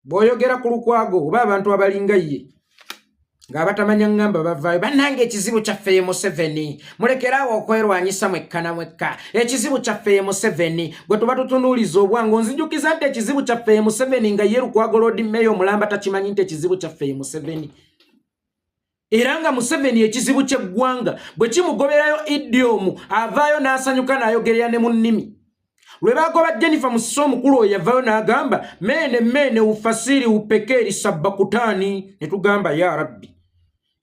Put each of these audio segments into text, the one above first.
boyogera ku Lukwago oba abantu abalinga ye ng'abatamanya ngamba bavaayo bannange ekizibu kyaffe ye Museveni mulekerawo okwerwanyisa mwekka ekizibu kyaffe ye Museveni gwe tuba tutunuuliza obwangu nzijukiza nti ekizibu kyaffe ye Museveni nga ye Lukwago Road Mayor Mulamba takimanyi nti ekizibu kyaffe ye Museveni era nga Museveni ekizibu ky'eggwanga bwe kimugoberayo idiomu avaayo n'asanyuka n'ayogerera ne mu nnimi lwe bagoba Jennifer Musisi omukulu oyo yavaayo n'agamba mene ufasiri upekeri sabakutani ne tugamba ya rabbi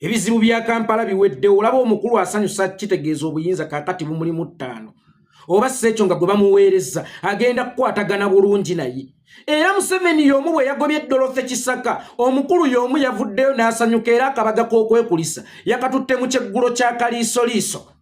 ebizibu bya Kampala biwedde olaba omukulu asanyusa kitegeeza obuyinza kakati bumulimu 5 oba sekyo nga gwe bamuweereza agenda kukwatagana bulungi naye era Museveni y'omu bwe yagobye Dorothy Kisaka omukulu y'omu yavuddeyo n'asanyuka era akabaga k'okwekulisa yakatutte mu kyeggulo kya kaliisoliiso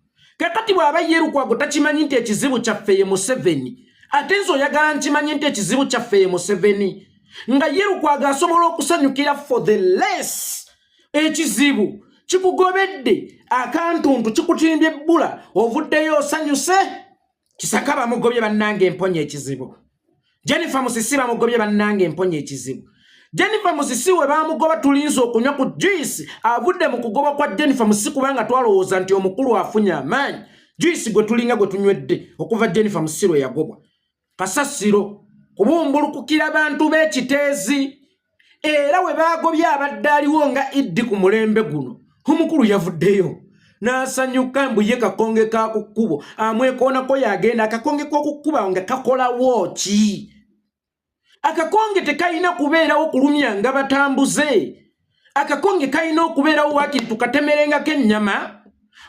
kakati bw'aba ye Lukwago takimanyi nti ekizibu kyaffe ye Museveni ate nze oyagala nkimanyi nti ekizibu kyaffe ye Museveni nga ye Lukwago asobola okusanyukira for the less ekizibu kikugobedde akantuntu kikutimbye ebbula ovuddeyo osanyuse Kisaka bamugobye bannange emponya ekizibu Jennifer Musisi bamugobye bannange emponya ekizibu Jennifer Musisi we bamugoba tulinza okunywa ku juice avudde mu kugoba kwa Jennifer Musisi kubanga twalowooza nti omukulu afunye amaanyi juice gwe tulinga gwe tunywedde okuva Jennifer Musisi lwe yagobwa kasasiro kubumbulukukira abantu b'ekiteezi era we bagobye abadde aliwo nga Iddi ku mulembe guno omukulu yavuddeyo n'asanyuka mbuye kakonge ka ku kkubo amwekoonako yagenda akakonge k'okukkuba nga kakolawo ki akakonge tekayina kubeerawo kulumya nga batambuze akakonge kayina okubeerawo wakiri tukatemerengako ennyama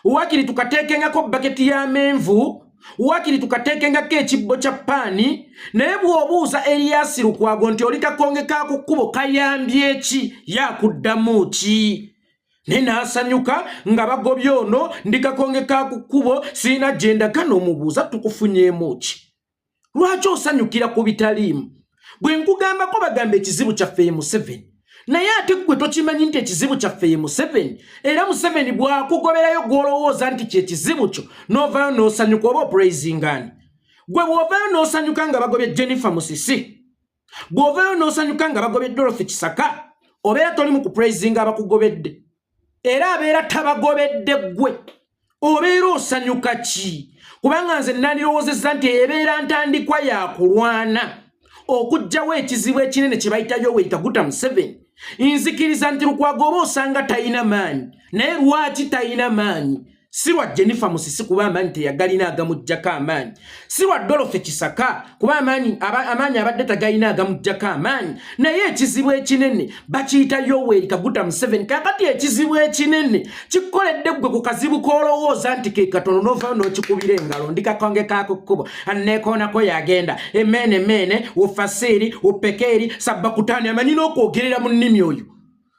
wakiri tukateekengako baketi y'amenvu wakiri tukateekengako ekibbo kya paani naye bw'obuuza Elias Lukwago nti oli kakonge ka ku kkubo kayambye ki yakuddamu ki ne n'asanyuka nga bagobye ono ndi kakonge ka ku kkubo sirina genda kano omubuuza tukufunyeemu ki lwaki osanyukira ku bitaliimu gwe nkugambako bagamba ekizibu kyaffe ye Museveni naye ate gwe tokimanyi nti ekizibu kyaffe ye Museveni era Museveni bw'akugoberayo gw'olowooza nti kyekizibu kyo n'ovaayo n'osanyuka oba opulayizingani gwe bw'ovaayo n'osanyuka nga bagobye Jennifer Musisi bw'ovaayo n'osanyuka nga bagobye Dorothy Kisaka obeera toli mu kupulayizinga abakugobedde era abeera tabagobedde gwe obeera osanyuka ki kubanga nze nandirowoozezza nti ebeera ntandikwa yakulwana okujjawo ekizibu ekinene kye bayita Yoweri Kaguta Museveni nzikiriza nti Lukwago oba osanga talina maanyi naye lwaki talina maanyi si lwa Jennifer Musisi kuba amaanyi teyagalina agamuggyako amaanyi si lwa Dorothy Kisaka kuba amaanyi abadde tagalina agamuggyako amaanyi naye ekizibu ekinene bakiyita Yoweri Kaguta Museveni kakati ekizibu ekinene kikoledde ggwe ku kazibu k'olowooza nti ke katono n'ovaayo n'okikubira engalo ndi kakonge kako kkubo anneekoonako yagenda emene ufasiri upekeri sabakutani amanyi n'okwogerera mu nnimi oyo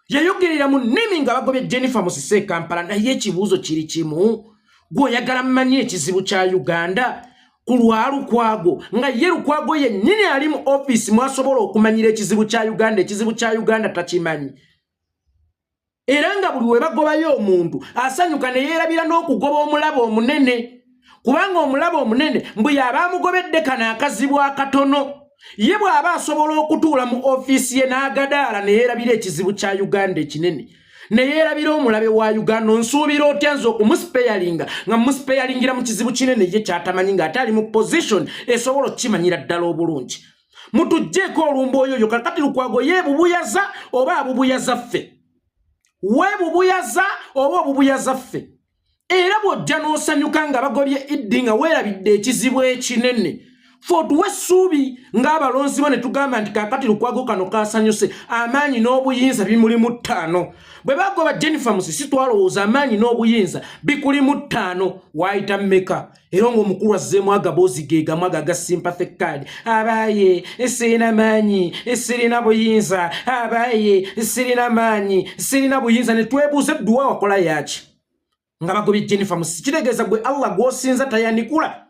yayogerera mu nnimi nga bagobye Jennifer Musisi Kampala naye ekibuuzo kiri kimu gw'oyagala mmanyi ekizibu kya Uganda ku lwa Lukwago nga ye Lukwago yennyini ali mu office mwasobola okumanyira ekizibu kya Uganda takimanyi era nga buli we bagobayo omuntu asanyuka ne yeerabira n'okugoba omulabo omunene kubanga omulabo omunene mbu yaba amugobedde kana akazibu akatono ye bw'aba asobola okutuula mu ofiisi ye n'agadaala ne yeerabira ekizibu kya Uganda ekinene ne yeerabira omulabe wa Uganda nsuubira otya nze okumuspeyalinga nga muspeyalingira mu kizibu kinene ye kyatamanyi ng'ate ali mu position esobola okukimanyira ddala obulungi mutugjeeko olumba oyo kakati Lukwago yeebubuyaza oba abubuyaza ffe weebubuyaza oba obubuyaza ffe era bw'ojja n'osanyuka nga bagobye Iddi nga weerabidde ekizibu ekinene fotuwe essuubi ng'abalonzi bo ne tugamba nti kakati Lukwago kano kasanyuse amaanyi n'obuyinza bimulimu 5 bwe bagoba Jennifer Musisi twalowooza amaanyi n'obuyinza bikulimu 5 waayita mmeka era ng'omukulu azzeemu agaboozi ge gamu aga sympathetic card abaaye sirina maanyi sirina buyinza abaaye sirina maanyi sirina buyinza ne twebuuza edduwa wakola yaki nga bagobye Jennifer Musisi kitegeeza gwe Allah gw'osinza tayanikula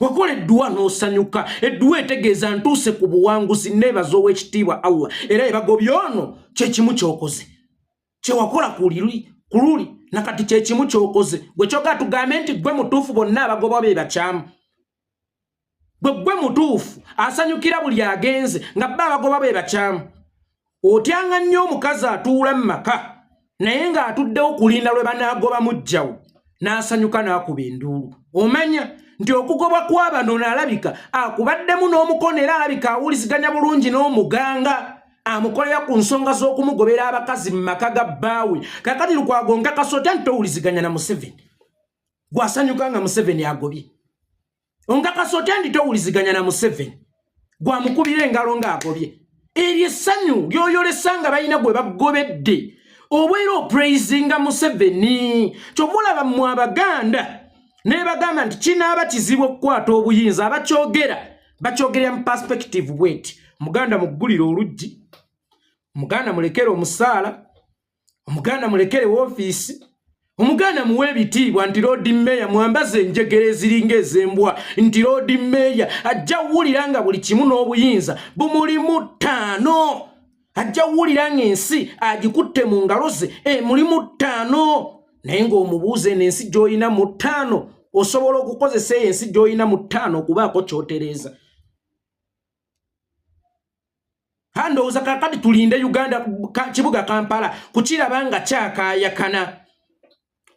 wakola edduwa n'osanyuka edduwa etegeeza ntuuse ku buwanguzi neebaza ow'ekitiibwa Allah era ebagobye ono kyekimu ky'okoze kye wakola ku luli nakati kyekimu ky'okoze gwe kyogera tugambe nti gwe mutuufu bonna abagoba be bakyamu gwe mutuufu asanyukira buli agenze nga bba abagoba be bakyamu otyanga nnyo omukazi atuula mu maka naye ng'atuddewo kulinda lwe banaagoba mujjawo n'asanyuka n'akuba enduulu. Omanya nti okugobwa kw'abano n'alabika akubaddemu n'omukono era alabika awuliziganya bulungi n'omuganga amukolera ku nsonga z'okumugobera abakazi mu maka ga bbaawe. Kakati Lukwago nkakasotya nti towuliziganya na Museveni gwasanyuka nga Museveni agobye. Onkakasotya nti towuliziganya na Museveni gwamukubira engalo ng'agobye. Eryo essanyu lyoyolesa nga balina gwe bagobedde obwera oprayisinga Museveni. Kyomulaba mmwe Abaganda ne bagamba nti kinaaba kizibu okukwata obuyinza abakyogerera mu perspective bweti. Muganda muggulire oluggi, Omuganda mulekere omusaala, Omuganda mulekere woofiisi, Omuganda muwe ebitiibwa nti Lord Mayor mwambaze enjegere eziringa ez'embwa nti Lord Mayor ajja wulira nga buli kimu n'obuyinza bumulimu ttaano. Ajja wulira ng'ensi agikutte mu ngalo ze mulimu ttaano. Naye ng'omubuuze n'ensi gy'olina mu ttaano osobola okukozesa ensi gy'olina mu ttaano okubaako ky'otereeza. Handowooza kakati tulinde Uganda kibuga Kampala kukiraba nga kyakaayakana.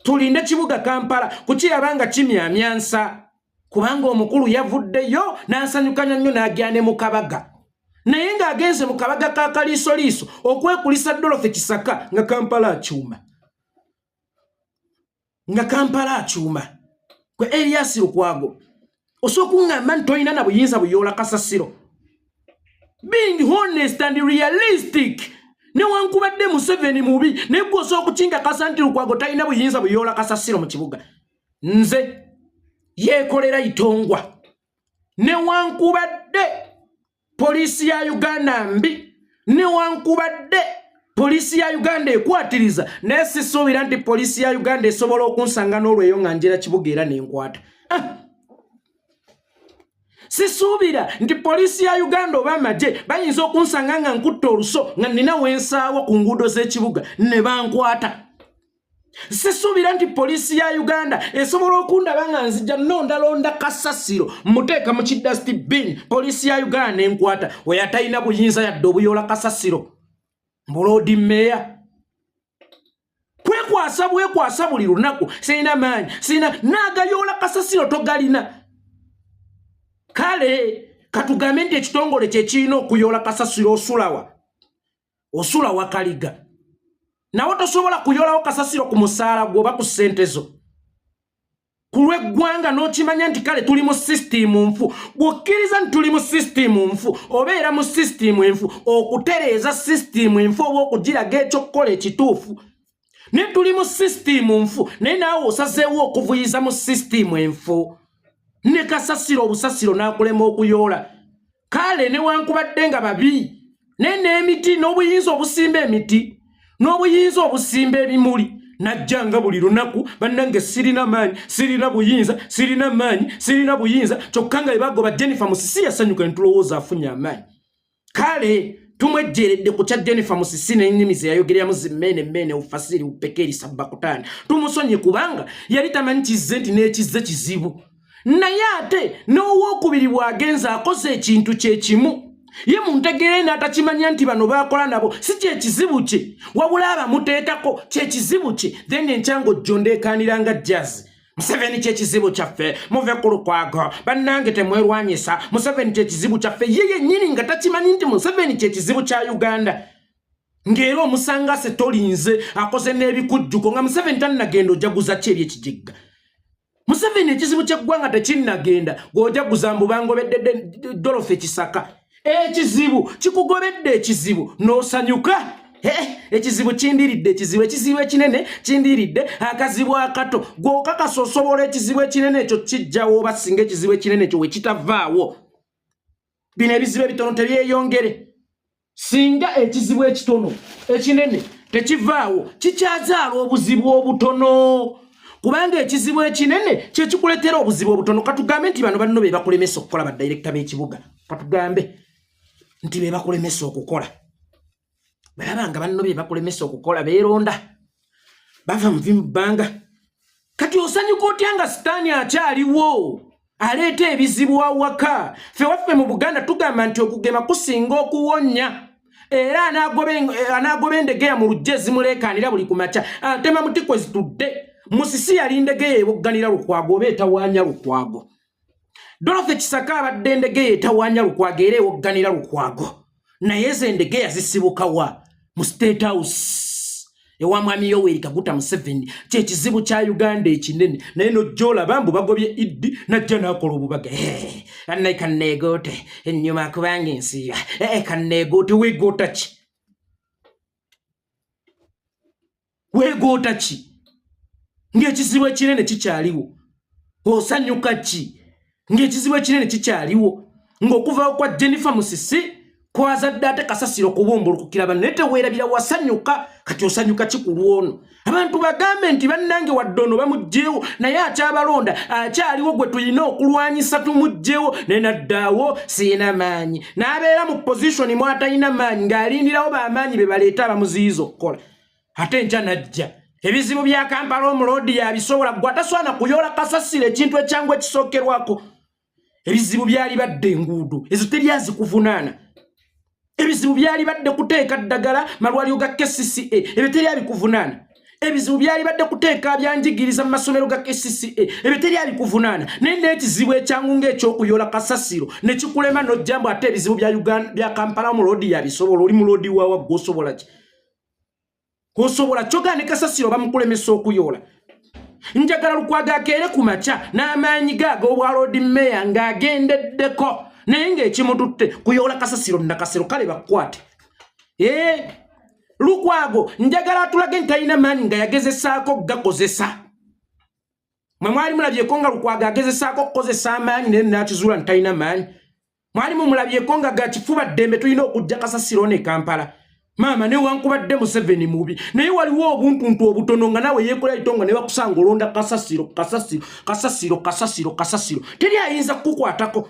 Tulinde kibuga Kampala kukiraba nga kimyamyansa kubanga omukulu yavuddeyo n'asanyukanya nnyo n'agya mu kabaga. Naye ng'agenze mu kabaga ka Kaliisoliiso okwekulisa Dorothy Kisaka nga Kampala akyuma. Nga Kampala akyuma. Kwe Erias Lukwago osokungamba nti tolina na buyinza buyoola kasasiro. Being honest and realistic. Newankubadde Museveni mubi naye gwe osobola okukinga kasa nti Lukwago talina buyinza buyoola kasasiro mu kibuga. Nze yeekolera itongwa. Newankubadde poliisi ya Uganda mbi, newankubadde poliisi ya Uganda ekwatiriza naye sisuubira nti poliisi ya Uganda esobola okunsanga n'olweyo nga njera kibuga era n'enkwata. Sisuubira nti poliisi ya Uganda oba amagye bayinza okunsanga nga nkutte oluso nga nina wensaawo ku nguudo z'ekibuga ne bankwata. Sisuubira nti poliisi ya Uganda esobola okundaba nga nzija nondalonda kasasiro muteeka mu kidasti bin poliisi ya Uganda enkwata we atalina buyinza yadde obuyoola kasasiro. Lord Mayor bwekwasa buli lunaku sirina maanyi sirina naagayoola kasasiro togalina. Kale katugambe nti ekitongole kye kirina okuyoola kasasiro osulawa Kaliga. Nawe tosobola kuyoolawo kasasiro ku musaala gwoba ku ssente zo. Ku lw'eggwanga n'okimanya nti kale tuli mu sisitimu nfu. Bw'okkiriza nti tuli mu sisitimu nfu obeera mu sisitimu enfu okutereeza sisitimu enfu oba okugiraga ekyokukola ekituufu. Ne tuli mu sisitimu nfu naye naawe osazeewo okuvuyiza mu sisitimu enfu. Ne kasasiro obusasiro n'akulema okuyoola. Kale newankubadde nga babi naye n'emiti n'obuyinza obusimba emiti n'obuyinza obusimba ebimuli najjanga buli lunaku bannange sirina maanyi sirina buyinza sirina maanyi sirina buyinza kyokka nga bagoba Jennifer Musisi yasanyuka ntulowooza afunye amaanyi. Kale tumwejjeredde ku kya Jennifer Musisi n'ennimi ze yayogereramu zimmene ufasiri upekeri sabbakutaani tumusonye kubanga yali tamanyi kizze nti n'ekizze kizibu. Naye ate n'owookubiri bw'agenza akoze ekintu kye kimu ye muntegere n'atakimanya nti bano bakola nabo si kye kizibu kye wabula abamuteekako kye kizibu kye then enkyango jondeekaniranga jazz. Museveni kye kizibu kyaffe muve ku Lukwago bannange temwerwanyisa Museveni kye kizibu kyaffe ye yennyini nga takimanyi nti Museveni kye kizibu kya Uganda. Ng'era omusanga se tolinze akoze n'ebikujjuko nga Museveni tannagenda ojaguza ki eri ekijigga. Museveni ekizibu ky'eggwanga tekinnagenda gw'ojaguza mbu bangobedde Dorothy Kisaka. Ekizibu kikugobedde ekizibu n'osanyuka. Ekizibu kindiridde ekizibu ekinene kindiridde akazibu akato gw'okakasa osobola ekizibu ekinene ekyo kijjawo oba singa ekizibu ekinene ekyo we kitavaawo. Bino ebizibu ebitono tebyeyongere. Singa ekizibu ekitono ekinene tekivaawo kikyazaala obuzibu obutono. Kubanga ekizibu ekinene kye kikuleetera obuzibu obutono. Katugambe nti bano banno be bakulemesa okukola badirekita b'ekibuga. Katugambe nti be bakulemesa okukola. Balabanga banno be bakulemesa okukola beeronda. Bava mu bbanga. Kati osanyuka otya nga sitaani akyaliwo aleeta ebizibu awaka. Ffe waffe mu Buganda tugamba nti okugema kusinga okuwonya. era anagoba endege mu lujjezi mulekanira buli kumacha antema mutiko zitudde musisi yali ndege ebugganira Lukwago betawanya Lukwago Dorothy Kisaka abadde ndege etawanya Lukwago era ebugganira Lukwago naye ze ndege yazisibuka wa mu State House ewa mwami Yoweri Kaguta Museveni kye kizibu kya Uganda ekinene naye no jola bambu bagobye iddi najja nakola obubaga anai kanegote ennyuma kubanga ensiba kanegote wegota ki ng'ekizibu ekinene kikyaliwo osanyuka ki ng'ekizibu ekinene kikyaliwo ng'okuvawo kwa Jennifer Musisi kwazadde ate kasasiro kubumbulukukira banete weerabira wasanyuka kati osanyuka kikulu ono abantu bagambe nti bannange waddono bamugjeewo naye akyabalonda akyaliwo gwe tulina okulwanyisa tumugjeewo nenaddaawo siina maanyi n'abeera mu position mwatalina maanyi ng'alindirawo bamaanyi be baleeta abamuziyiza okukola ate nkya najja ebizibu bya Kampala omulodi yabisobola gwe ataswana kuyola kasasiro ekintu ekyangu ekisookerwako ebizibu byali badde enguudo ezo teryazikuvunaana ebizibu byali badde kuteeka ddagala malwaliro ga KCCA ebiteri abikuvunaana ebizibu byali badde kuteeka byanjigiriza mu masomero ga KCCA ebiteri abikuvunaana naye ekizibu ekyangu ng'ekyokuyola kasasiro ne kikulema n'ojjambo ate ebizibu bya Uganda bya Kampala mulodi yabisobola oli mulodi waawa gwosobola ki osobola kyoga ne kasasiro bamukulemesa okuyola njagala Lukwago akeere ku makya n'amaanyi gaago obwa Lord Mayor ng'agendeddeko naye ng'ekimututte kuyola kasasiro nakasiro kale bakwate Lukwago njagala atulage nti talina maanyi nga yagezesaako gakozesa mwe mwali mulabyeko nga Lukwago agezesaako kukozesa amaanyi naye n'akizuula nti talina maanyi mwali mulabyeko nga gakifuba ddembe tulina okujja kasasiro ne Kampala mama ne wankubadde Museveni mubi naye waliwo obuntuntu obutono nga nawe yeekola itonga ne bakusanga olonda kasasiro teri ayinza kukukwatako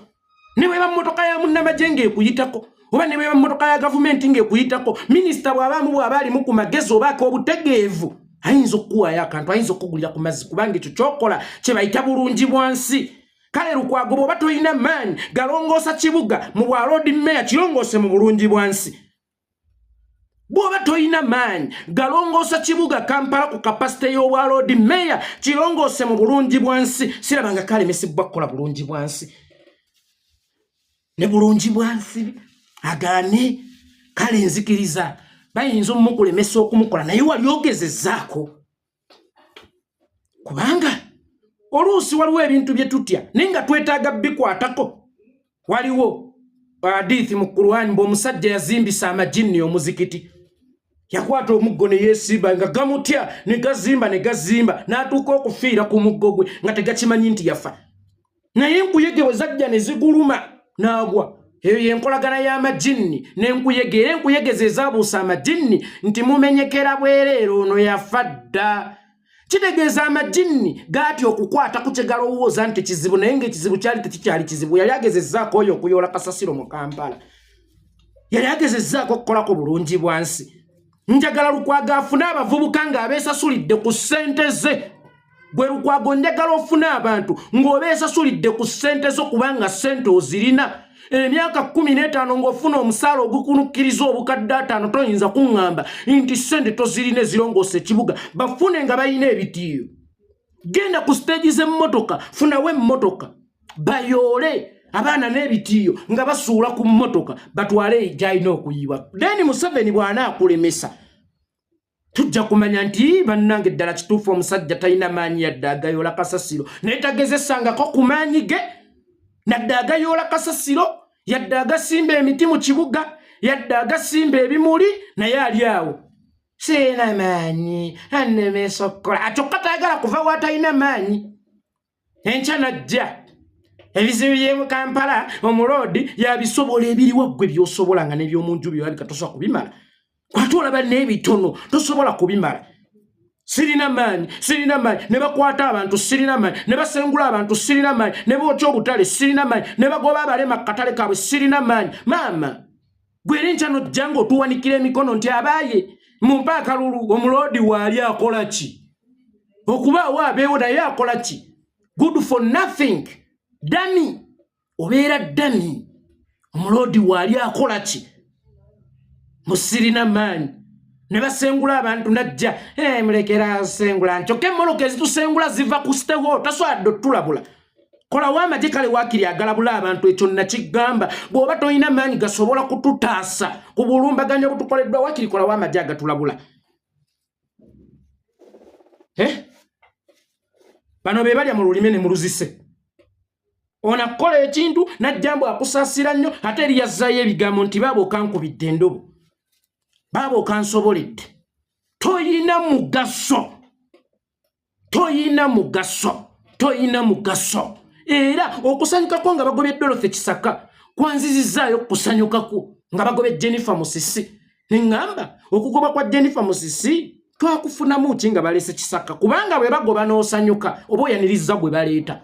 ne bwe bamotoka ya munnamagye ng'ekuyitako oba ne bwe bamotoka ya gavumenti ng'ekuyitako minisita bw'abaali mu ku magezi obaako obutegeevu ayinza okukuwaayo akantu ayinza okukugulira ku mazzi kubanga ekyo kyokola kye bayita bulungi bwansi kale Lukwago bw'oba tolina maanyi galongoosa kibuga mu bwa Lord Mayor kirongoose mu bulungi bwansi bw'oba toyina maanyi galongoosa kibuga Kampala ku kapasite y'obwa Lord Mayor kirongoose mu bulungi bwansi sirabanga kalemesebwa kukola bulungi bwansi ne bulungi bwansi agaane kale nzikiriza bayinza omukulemesa okumukola naye wali ogezezzaako kubanga oluusi waliwo ebintu bye tutya naye nga twetaaga bikwatako waliwo hadithi mu Qur'an bw'omusajja yazimbisa amajinni omuzikiti yakwata omuggo ne yeesiba nga gamutya ne gazimba n'atuuka okufiira ku muggo gwe nga tegakimanyi nti yafa naye enkuyege bwe zajja ne ziguluma n'agwa eyo yenkolagana y'amajinni n'enkuyege era enkuyege ze zaabuusa amajinni nti mumenyekera bwereero ono yafa dda kitegeeza amajinni gaatya okukwata ku kye galowooza nti kizibu naye ng'ekizibu kyali tekikyali kizibu yali agezezzaako oyo okuyola kasasiro mu Kampala yali agezezzaako okukolako bulungi bwansi njagala Lukwago afune abavubuka ng'abeesasulidde ku ssente ze gwe Lukwago njagala ofune abantu ng'obeesasulidde ku ssente zo kubanga ssente ozirina emyaka 15 ng'ofuna omusaala ogukunukkiriza obukadde 5 toyinza kuŋŋamba nti ssente tozirina ezirongoose ekibuga bafune nga balina ebitiiyo genda ku siteegi z'emmotoka funawo emmotoka bayoole abaana n'ebitiiyo nga basuula ku mmotoka batwale gy'alina okuyiwa then Museveni bw'anaakulemesa tujja kumanya nti bannange ddala kituufu omusajja talina maanyi yadde agayola kasasiro naye tagezesangako ku maanyi ge nadde agayola kasasiro yadde agasimba emiti mu kibuga yadde agasimba ebimuli naye ali awo siina maanyi annemesa okukola kyokka tayagala kuva waatalina maanyi enkya najja ebizibu by'emu Kampala omulodi yabisobola ebiriwo ggwe by'osobola nga n'ebyomunju byolabika tosobola kubimala kwate olaba n'ebitono tosobola kubimala sirina maanyi ne bakwata abantu sirina maanyi ne basengula abantu sirina maanyi ne bookya obutale sirina maanyi ne bagoba abalema akatale kaabwe sirina maanyi maama gwe eri nkya nojja ng'otuwanikira emikono nti abaaye mumpe akalulu omulodi waali akola ki okubaawo abeewo naye akola ki good for nothing dami obeera dami omulodi waali akola ki musirina maanyi ne basengula abantu najja mulekera sengula nchoke mmoloka ezitusengula ziva ku steho taswadde tulabula kola wamagye kale wakiri agalabula abantu ekyo nakigamba bw'oba toyina maanyi gasobola kututaasa ku bulumbaganya butukoleddwa wakiri kola wamagye agatulabula bano be balya mu lulime ne muluzise onakola ekintu najjambo akusaasira nnyo ate eri yazzaayo ebigambo nti baaba okankubidde endobo baaba okansoboledde toyina mugaso era okusanyukako nga bagobye Dorothy Kisaka kwanzizizaayo kusanyukako nga bagobye Jennifer Musisi neŋŋamba okugoba kwa Jennifer Musisi twakufunamu ki nga balese Kisaka kubanga bwe bagoba n'osanyuka oba oyaniriza gwe baleeta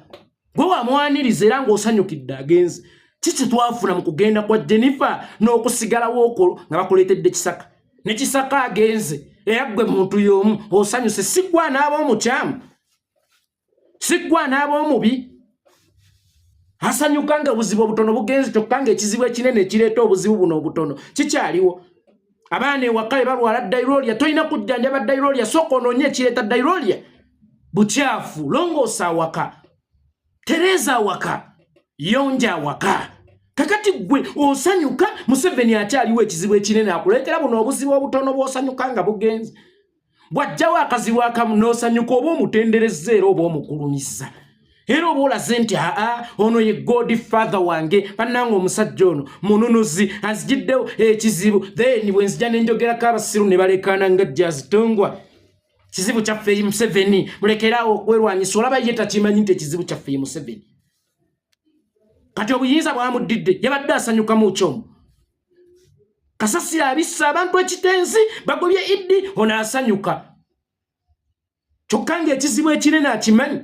gwe wamwaniriza era ng'osanyukidde agenze kiki twafuna mu kugenda kwa Jennifer n'okusigalawo okwo nga bakuleetedde Kisaka ne Kisaka agenze era gwe muntu y'omu osanyuse siggwa n'ab'omukyamu siggwa n'ab'omubi asanyuka nga obuzibu obutono bugenze kyokka ng'ekizibu ekinene ekireeta obuzibu buno obutono kikyaliwo abaana ewaka balwala dairolia toyina kujjanjaba dairolia sooka onoonye ekireeta dairolia bukyafu longoosa awaka tereza awaka yonja awaka kakati gwe osanyuka Museveni akyaliwo ekizibu ekinene akuleetera buno obuzibu obutono bw'osanyuka nga bugenze bw'ajjawo akazibu akamu n'osanyuka oba omutenderezza era oba omugulumiza era oba olaze nti ono ye Godfather wange bannange omusajja ono mununuzi anzijiddewo ekizibu then bwe nzija ne njogerako abasiru ne balekaana nga jazitongwa kizibu kyaffe Museveni mulekerawo okwerwanyisa olaba ye takimanyi nti ekizibu kyaffe Museveni kati obuyinza bwamuddidde yabadde asanyukamu kyomu kasasira abissa abantu ekitenzi bagobye Idi ono asanyuka kyokka ng'ekizibu ekinene akimanyi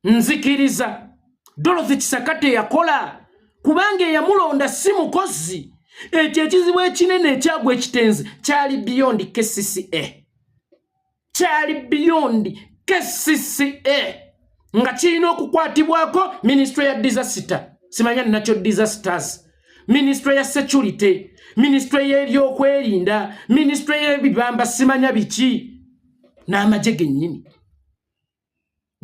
nzikiriza Dorothy Kisaka teyakola kubanga eyamulonda si mukozi ekyo ekizibu ekinene ekyagwa ekitenzi kyali beyond KCCA nga kirina okukwatibwako Ministry ya Disaster simanya nakyo disasters Ministry ya Security Ministry y'ebyokwerinda Ministry y'ebibamba simanya biki n'amagye gennyini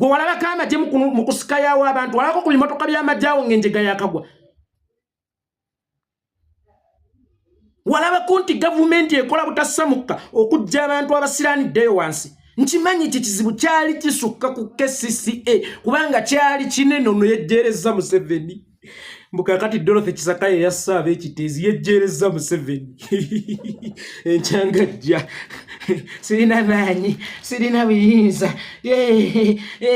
gwe walabako amagye mu kusikayawo abantu walabako ku bimotoka by'amagyawo ng'enjega yakagwa walabako nti gavumenti ekola butasamuka okujja abantu abasiraaniddeyo wansi nkimanyi ekyo kizibu kyali kisukka ku KCCA kubanga kyali kinene ono yejjeereza Museveni mbukakati Dorothy Kisaka ye yassa ab'ekiteezi yejjeereza Museveni enkyangajja sirina maanyi sirina buyinza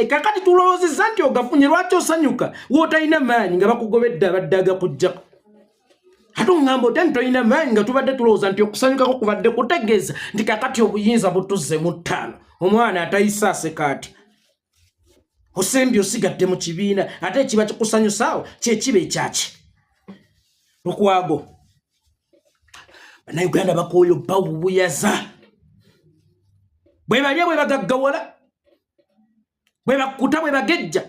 kakati tulowoozezza nti ogafunye lwaki osanyuka wootalina maanyi nga bakugobedde abadde agakujjako ate oŋŋamba oti toyina maanyi nga tubadde tulowooza nti okusanyukako kubadde kutegeeza nti kakati obuyinza butuzze mu ttaano omwana atayisa aseka ati osembye osigadde mu kibiina ate ekiba kikusanyusaawo kyekiba ekyaki Lukwago bannayuganda bakooyo bawubuyaza bwe balya bwe bagaggawala bwe bakkuta bwe bagejja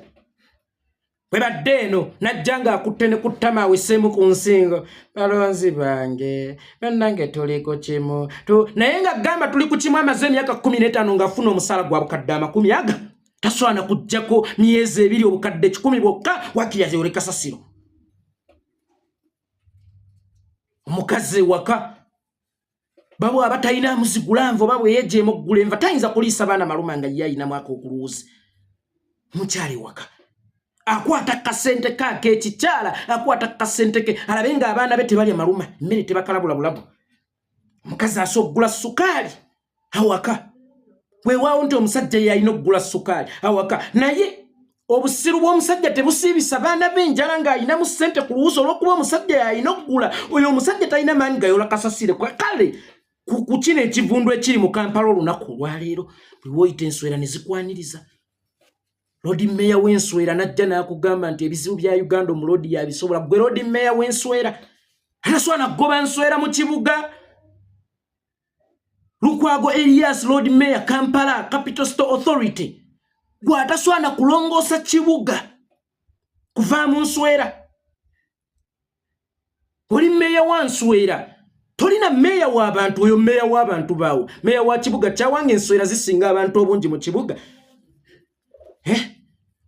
bwe badde eno najja ng'akutte ne ku ttama aweseemu ku nsingo balonzi bange bannange tuliko kimu naye nga gamba tuli ku kimu amaze emyaka 15 ng'afuna omusaala gwa bukadde 10 taswana kujjako myezi 2 obukadde 10 bwokka wakiriza oleka kasasiro omukazi waka babu abatalina muzigulanvo babu yeje mogule enva tayinza kuliisa baana maluma nga yayina mwaka okuluuzi mukyali waka akwata kasente kake ekikyala akwata kasente ke alabenga abaana be tebalya maluma mmere tebakalabula bulabu mukazi asogula sukaali awaka weewaawo nti omusajja yalina okugula sukaali awaka naye obusiru bw'omusajja tebusiibisa baana b'enjala ng'ayina mu ssente ku luwuzi olw'okuba omusajja yalina okugula oyo omusajja talina maanyi gayola kasasire kale ku kino ekivundu ekiri mu Kampala olunaku olwaleero bwe woyita enswera ne zikwaniriza Lodi Meya w'enswera najja n'akugamba nti ebizibu bya Uganda omulodi yabisobola gwe Lodi Meya w'enswera anaswana goba enswera mu kibuga Lukwago Elias Lodi Meya Kampala Capital Store Authority gwe ataswana kulongoosa kibuga kuvaamu nswera oli Meya wa nswera toli tolina meya w'abantu oyo meya w'abantu baawo meya wa kibuga kyawange enswera zisinga abantu obungi mu kibuga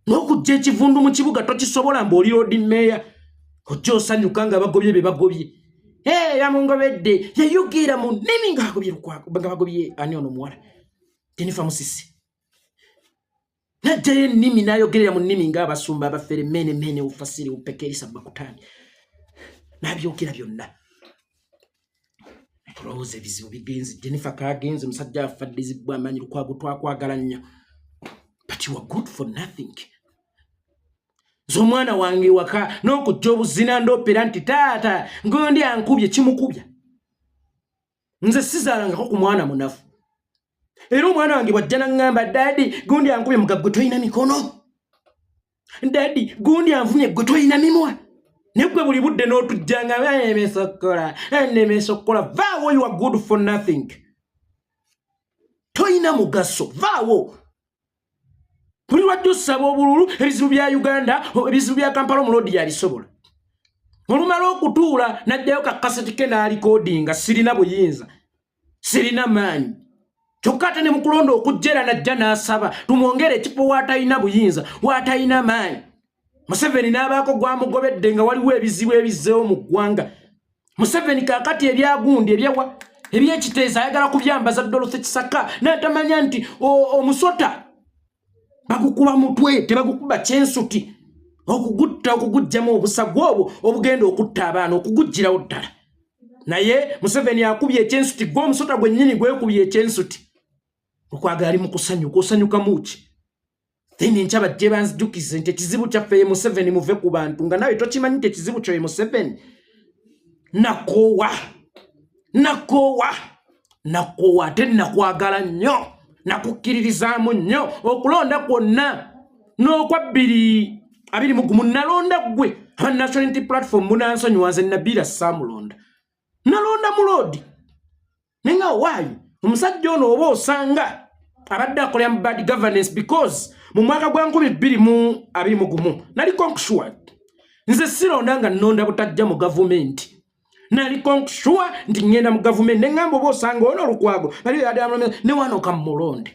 n'okujja ekivundu mu kibuga tokisobola mb'oli road meya ojja osanyuka nga bagobye be bagobye yamungobedde yayugira mu nnimi nga bagobye ani ono muwala Jennifer Musisi najjayo ennimi n'ayogerera mu nnimi ng'abasumba abafere mene ufasiri upekerisa bakutani n'abyogera byonna tulowooza ebizibu bigenze Jennifer kagenze musajja afaddizibwa amanyi Lukwago twakwagala nnyo but you are good for nothing z'omwana wange waka n'okujja obuzina ndopera nti taata ngondi ankubye kimukubya nze sizaalangako ku mwana munafu era omwana wange bwajja naŋŋamba dadi gundi ankubye mugabo gwe toyina mikono dadi gundi anvumye gwe toyina mimwa negwe buli budde n'otujjanga nemesokkola vaawo you are good for nothing toyina mugaso vaawo buli lwajja osaba obululu ebizibu bya Uganda ebizibu bya Kampala omulodi yalisobola olumala okutuula najjayo kakaseti ke n'alikodinga sirina buyinza sirina maanyi kyokka ate ne mukulonda okujjera najja n'asaba tumwongere ekifo waatayina buyinza waatayina maanyi Museveni n'abaako gwamugobedde nga waliwo ebizibu ebizzeewo mu ggwanga Museveni kaakati ebyagundi ebyewa ebyekiteeza ayagala kubyambaza Dorothy Kisaka n'atamanya nti omusota bagukuba mutwe tebagukuba kyensuti okugutta okugujjamu obusagu obwo obugenda okutta abaana okugujjirawo ddala naye Museveni akubye ekyensuti gwe omusota gwennyini gwekubye ekyensuti okwagala ali mu kusanyuka osanyuka muki then nchaba jje banzijukize nti ekizibu kyaffe ye Museveni muve ku bantu nga nawe tokimanyi nti ekizibu kyo ye Museveni nakowa tennakwagala nnyo nakukkiririzaamu nnyo okulonda kwonna n'okwabbiri abiri mugumu nalonda gwe aba National Unity Platform munansonyiwa nze Nabila Samulonda nalonda mulodi nenga waayo omusajja ono oba osanga abadde akolera mu bad governance because mu mwaka gwa 2021 nali konkushua nze sironda nga nnonda butajja mu government nali konkushua nti ngenda mu government nengamba oba osanga ono Lukwago ne wano kamulonde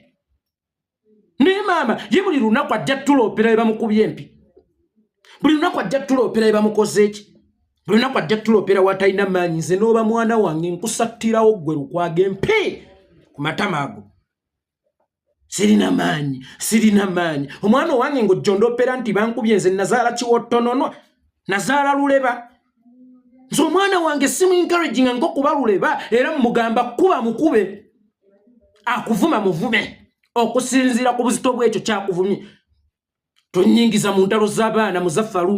ne mama ye buli lunaku ajja tuloopera be bamukubye empi buli lunaku ajja tuloopera be bamukoze eki buli lunaku ajja tuloopera watalina maanyi nze n'oba mwana wange nkusattirawo gwe Lukwago empi ku matama ago sirina maanyi omwana wange ng'ojjondopera nti bankubye nze nazaala kiwottononwa nazaala luleba nze omwana wange simu encouraging nga nkokuba luleba era mugamba kuba mukube akuvuma muvume okusinziira ku buzito bw'ekyo kyakuvumye tonnyingiza mu ntalo z'abaana Muzaffalu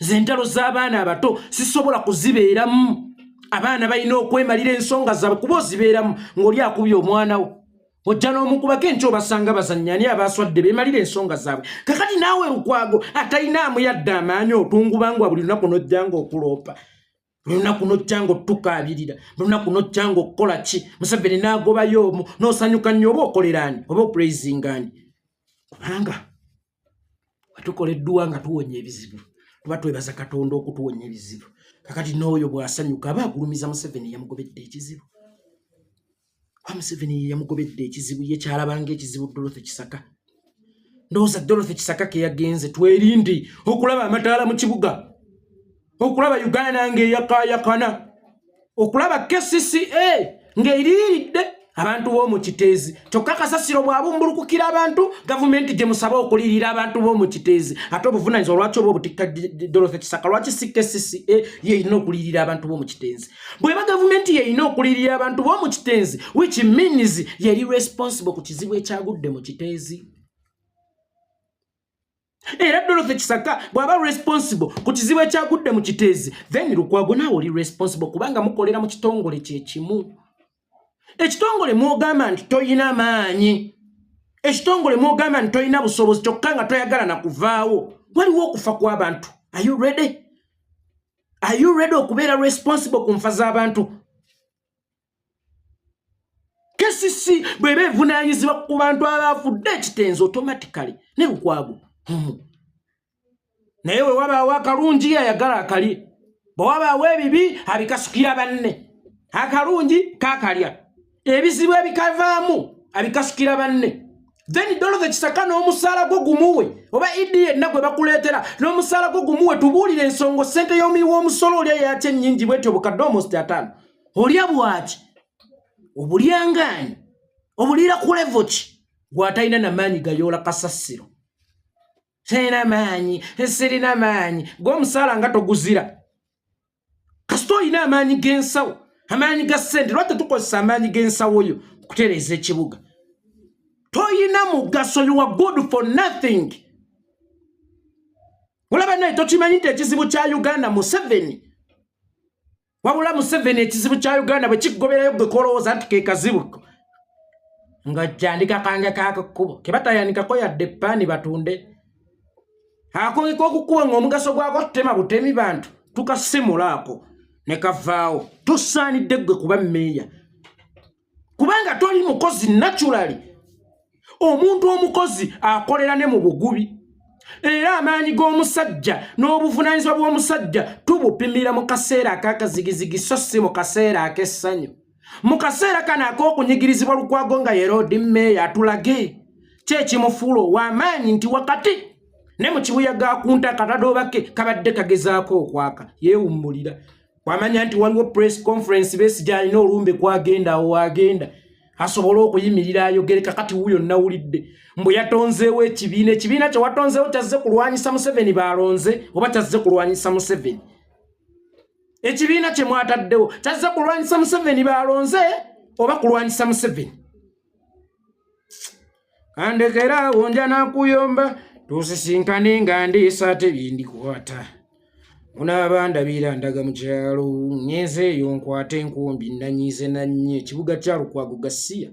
nze entalo z'abaana abato sisobola kuzibeeramu abaana balina okwemalira ensonga zaabwe kuba ozibeeramu ng'oli akubye omwana wo ojja n'omukubako enkyo obasanga bazannyani abaaswadde beemalira ensonga zaabwe kakati naawe Lukwago atalinaamu yadde amaanyi otungubangwa buli lunaku n'ojjanga okuloopa buli lunaku n'ojjanga otukaabirira buli lunaku n'ojjanga okukola ki Museveni n'agobayo omu n'osanyuka nnyo oba okoleraani oba opurayizingaani kubanga watukola edduwa nga tuwonya ebizibu tuba twebaza Katonda okutuwonya ebizibu kakati n'oyo bw'asanyuka aba agulumiza Museveni yamugobedde ekizibu Museveni yamugobedde ekizibu ye kyalabanga ekizibu Dorothy Kisaka ndowooza Dorothy Kisaka ke yagenze twerindi okulaba amataala mu kibuga okulaba Uganda ng'eyakaayakana okulaba KCCA ng'eriiridde abantu b'omu kiteezi kyokka kasasiro bw'abumbulukukira abantu gavumenti gye musaba okulirira abantu b'omu kiteezi ate obuvunaanyizibwa lwaki oba obutikka Dorothy Kisaka lwaki si KCCA yeyina okulirira abantu b'omu kiteezi bw'eba gavumenti yeyina okulirira abantu b'omu kiteezi which means yeri responsible ku kizibu ekyagudde mu kiteezi era Dorothy Kisaka bw'aba responsible ku kizibu ekyagudde mu kiteezi then Lukwago naawe oli responsible kubanga mukolera mu kitongole kyekimu ekitongole mwogamba nti toyina maanyi ekitongole mwogamba nti toyina busobozi kyokka nga toyagala na kuvaawo waliwo okufa kw'abantu are you ready okubeera responsible ku nfa z'abantu KCC bw'eba evunaanyizibwa ku bantu abaafudde ekitenzi automatically ne Lukwago naye we wabaawo akalungi ayagala akali bwe wabaawo ebibi abikasukira banne akalungi kakalya ebizibu ebikavaamu abikasukira banne then Dorothy Kisaka n'omusaala gwo gumuwe oba idi yenna gwe bakuleetera n'omusaala gwo gumuwe tubuulire ensongo ssente y'omuwi w'omusolo olya yatya ennyingi bwetyo obukadde almost 5 olya bwaki obulyangaanyi obulira ku level ki gw'atalina n'amaanyi gayoola kasasiro sirina maanyi gw'omusaala nga toguzira kasita olina amaanyi g'ensawo amaanyi ga ssente lwaki tetukozesa amaanyi g'ensawo yo kutereeza ekibuga toyina mugaso you are good for nothing olaba naye tokimanyi nti ekizibu kya Uganda Museveni wabula Museveni ekizibu kya Uganda bwe kikugoberayo gwe kolowooza nti ke kazibu nga kyandika kange kaako kkubo ke batayanikako yadde paani batunde akonge k'okukuba ng'omugaso gwako tutema butemi bantu tukasimulaako ne kavaawo tosaanidde gwe kuba mmeeya kubanga toli mukozi naturally omuntu omukozi akolera ne mu bugubi era amaanyi g'omusajja n'obuvunaanyizibwa bw'omusajja tubupimira mu kaseera ak'akazigizigi so si mu kaseera ak'essanyu mu kaseera kano ak'okunyigirizibwa Lukwago nga ye road mmeeya atulage kyekimufuula ow'amaanyi nti wakati ne mu kibuyaga kunta akatadoobake kabadde kagezaako okwaka yeewummulira wamanya nti waliwo press conference Besigye alina olumbe kwagenda awo agenda asobola okuyimirira ayogere kakati wuyo nawulidde mbu yatonzeewo ekibiina kye watonzeewo kyazze kulwanyisa Museveni balonze oba kyazze kulwanyisa Museveni ekibiina kye mwataddewo kyazze kulwanyisa Museveni balonze oba kulwanyisa Museveni kandekera wonja nakuyomba tusisinkane nga ndiisa tebindikwata unabandabira ndaga mu kyalo nyenze eyo nkwate enkumbi nanyize nanye ekibuga kya Lukwago gasiya